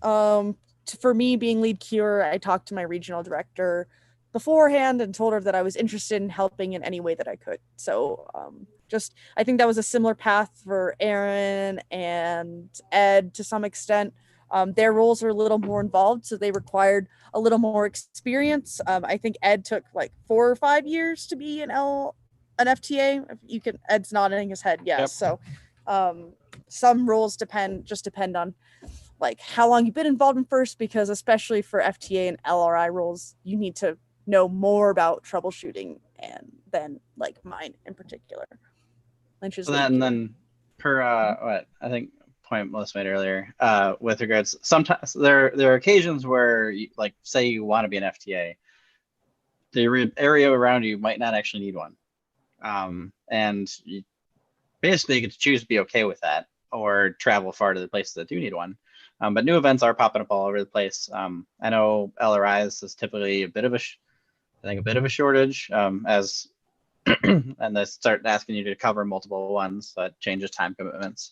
For me, being lead cure, I talked to my regional director beforehand and told her that I was interested in helping in any way that I could. So I think that was a similar path for Aren and Ed to some extent. Their roles are a little more involved, so they required a little more experience. I think Ed took like 4 or 5 years to be an FTA. Ed's nodding his head, yes. Yep. So some roles depend on like how long you've been involved in FIRST, because especially for FTA and LRI roles, you need to know more about troubleshooting and then like mine in particular. Then per what I think point Melissa made earlier, with regards, sometimes there are occasions where you, like say you want to be an FTA, the area around you might not actually need one, and you basically get to choose to be okay with that or travel far to the places that do need one. But new events are popping up all over the place. I know LRIs is typically a bit of a shortage, as and they start asking you to cover multiple ones. That changes time commitments.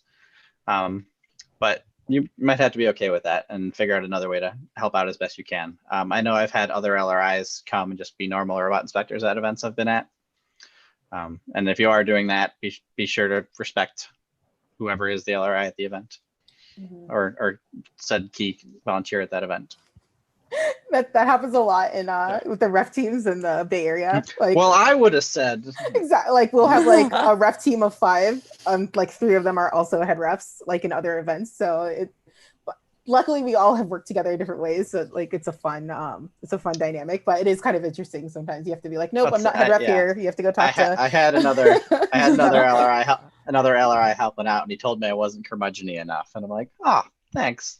But you might have to be okay with that and figure out another way to help out as best you can. I know I've had other LRIs come and just be normal robot inspectors at events I've been at. And if you are doing that, be sure to respect whoever is the LRI at the event, or said key volunteer at that event. That happens a lot in with the ref teams in the Bay Area. Like, well, I would have said exactly, like we'll have like a ref team of 5, like 3 of them are also head refs, like in other events. So luckily we all have worked together in different ways. So like it's a fun dynamic, but it is kind of interesting. Sometimes you have to be like, nope, I'm not head ref here. You have to go talk to. I had another LRI helping out, and he told me I wasn't curmudgeon-y enough, and I'm like, oh, thanks.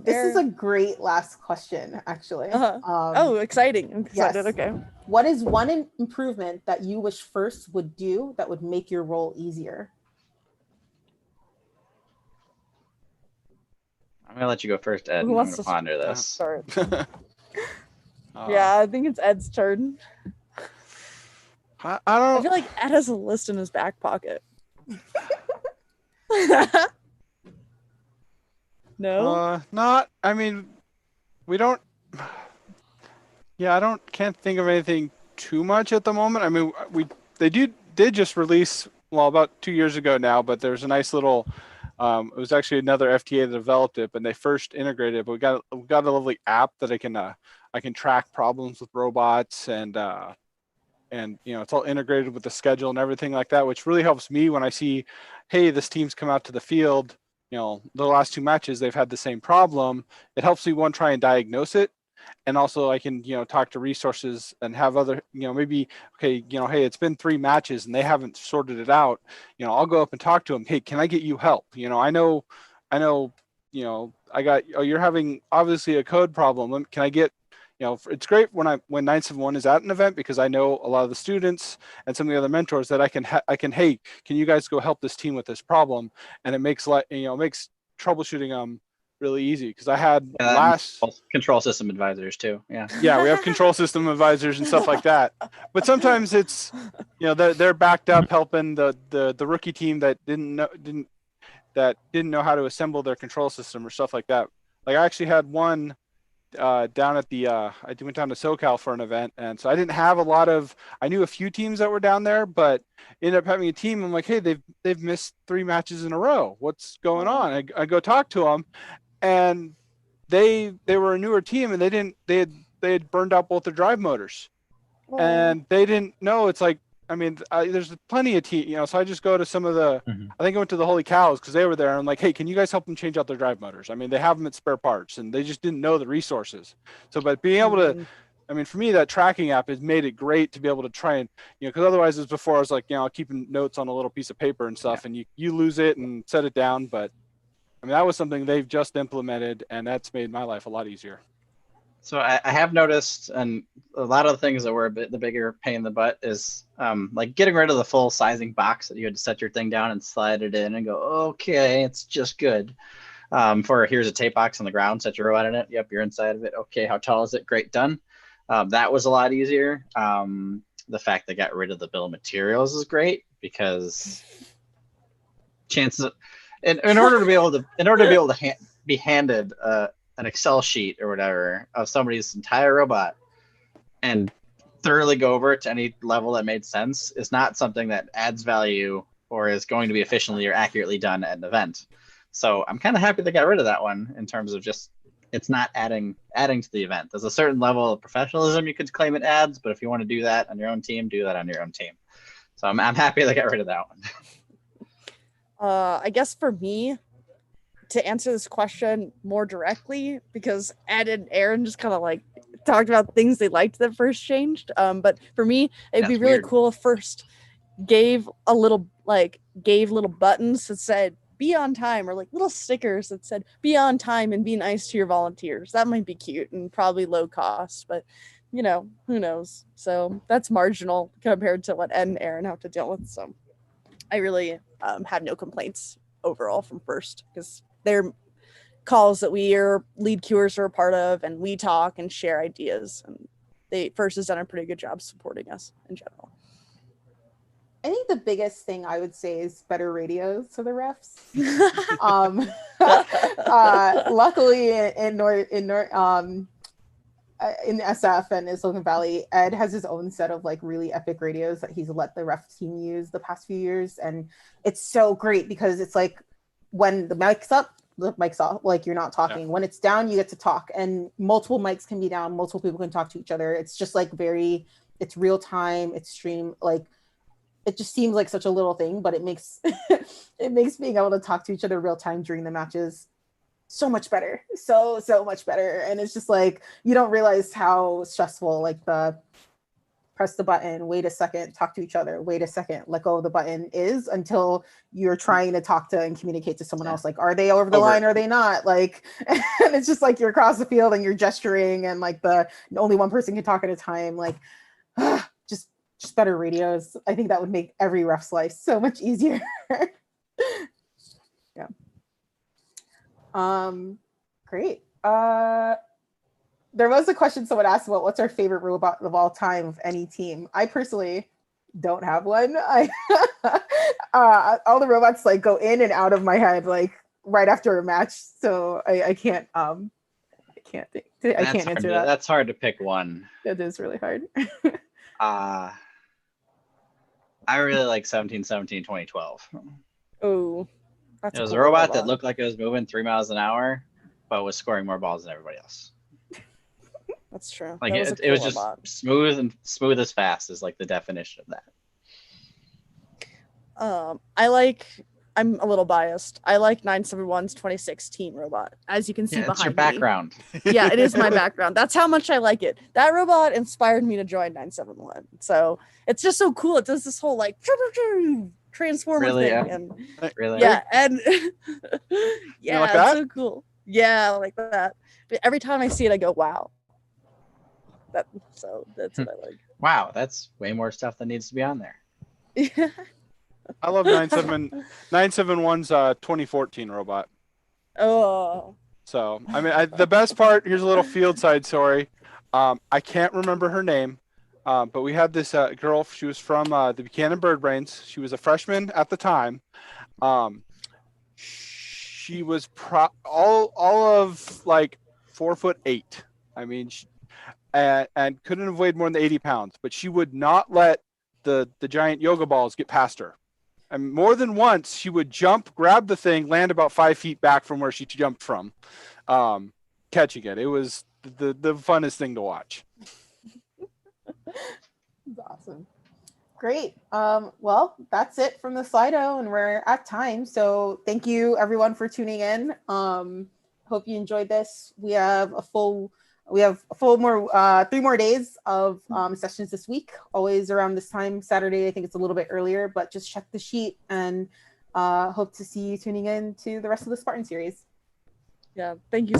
This is a great last question, actually. Exciting. I'm excited. Yes. Okay. What is one improvement that you wish FIRST would do that would make your role easier? I'm going to let you go first, Ed. Who wants to ponder this? Yeah, I think it's Ed's turn. I don't. I feel like Ed has a list in his back pocket. No. Not. I mean, we don't. Yeah, can't think of anything too much at the moment. I mean, they did just release, well, about 2 years ago now, but there's a nice little. It was actually another FTA that developed it, but they first integrated it. But we got a lovely app that I can track problems with robots, and it's all integrated with the schedule and everything like that, which really helps me when I see, hey, this team's come out to the field. The last 2 matches they've had the same problem. It helps me try and diagnose it, and also I can talk to resources and have other maybe, okay, hey, it's been 3 matches and they haven't sorted it out. I'll go up and talk to them. Hey, can I get you help? I know you're having obviously a code problem. Can I get it's great when 971 is at an event, because I know a lot of the students and some of the other mentors that I can hey, can you guys go help this team with this problem? And it makes makes troubleshooting really easy, because I had control system advisors too. Yeah, we have control system advisors and stuff like that. But sometimes it's they're backed up helping the rookie team that didn't know how to assemble their control system or stuff like that. Like I actually had one down at the I went down to SoCal for an event, and so I didn't have a lot of. I knew a few teams that were down there, but ended up having a team. I'm like, hey, they've missed 3 matches in a row. What's going on? I go talk to them, and they were a newer team, and they had burned out both their drive motors, and they didn't know. It's like, I mean, there's plenty of team, so I just go to some of the. I think I went to the Holy Cows because they were there. And I'm like, hey, can you guys help them change out their drive motors? I mean, they have them at spare parts, and they just didn't know the resources. So, but being able to, I mean, for me, that tracking app has made it great to be able to try and, because otherwise, as before, I was like, keeping notes on a little piece of paper and stuff, and you lose it and set it down. But I mean, that was something they've just implemented, and that's made my life a lot easier. So I have noticed, and a lot of the things that were the bigger pain in the butt is like getting rid of the full sizing box that you had to set your thing down and slide it in and go, okay, it's just good. For here's a tape box on the ground, set your robot in it. Yep, you're inside of it. Okay, how tall is it? Great, done. That was a lot easier. The fact they got rid of the bill of materials is great, because chances in order to be able to be handed an Excel sheet or whatever of somebody's entire robot and thoroughly go over it to any level that made sense is not something that adds value or is going to be efficiently or accurately done at an event. So I'm kind of happy they got rid of that one, in terms of just, it's not adding to the event. There's a certain level of professionalism you could claim it adds, but if you want to do that on your own team, do that on your own team. So I'm happy they got rid of that one. I guess for me, to answer this question more directly, because Ed and Aren just kind of like talked about things they liked that first changed. But for me, it'd be really cool if first gave little buttons that said be on time, or like little stickers that said be on time and be nice to your volunteers. That might be cute and probably low cost, but who knows? So that's marginal compared to what Ed and Aren have to deal with. So I really had no complaints overall from first, because they're calls that we are lead queuers are a part of, and we talk and share ideas, and first has done a pretty good job supporting us in general. I think the biggest thing I would say is better radios to the refs. Luckily in SF and in Silicon Valley, Ed has his own set of like really epic radios that he's let the ref team use the past few years, and it's so great because it's like, when the mic's up, the mic's off, like you're not talking. When it's down, you get to talk, and multiple mics can be down, multiple people can talk to each other. It's just like it's real time, it's stream, like it just seems like such a little thing, but it makes it makes being able to talk to each other real time during the matches so much better, so much better. And it's just like, you don't realize how stressful like the press the button, wait a second, talk to each other, wait a second, let go of the button is, until you're trying to talk to and communicate to someone else. Like, are they over the line? Are they not? Like, and it's just like you're across the field and you're gesturing, and like only one person can talk at a time. Like, just better radios. I think that would make every ref's life so much easier. Yeah. Great. There was a question someone asked about what's our favorite robot of all time of any team. I personally don't have one. All the robots like go in and out of my head like right after a match, so I can't answer that. That's hard to pick one. It is really hard. I really like 1717 2012. Oh, that's It was cool a robot that looked like it was moving 3 miles an hour, but was scoring more balls than everybody else. That's true. Like that it was cool just robot. smooth as fast is like the definition of that. I'm a little biased. I like 971's 2016 robot, as you can see behind It's your me. background. Yeah, it is my background. That's how much I like it. That robot inspired me to join 971. So it's just so cool. It does this whole like transformer Really, thing. yeah? And Really? yeah, and yeah, like it's that? so cool. Yeah, like that. But every time I see it, I go, wow. That's what I like. Wow, that's way more stuff that needs to be on there. Yeah. I love 971's 2014 robot. Oh. So, I mean, the best part, here's a little field side story. I can't remember her name, but we had this girl. She was from the Buchanan Bird Brains. She was a freshman at the time. She was all of like 4'8". I mean, and couldn't have weighed more than 80 pounds, but she would not let the giant yoga balls get past her. And more than once, she would jump, grab the thing, land about 5 feet back from where she jumped from, catching it. It was the funnest thing to watch. That's awesome. Great. Well, that's it from the Slido, and we're at time. So thank you everyone for tuning in. Hope you enjoyed this. We have a full more 3 more days of sessions this week, always around this time. Saturday, I think it's a little bit earlier, but just check the sheet, and hope to see you tuning in to the rest of the Spartan series. Yeah, thank you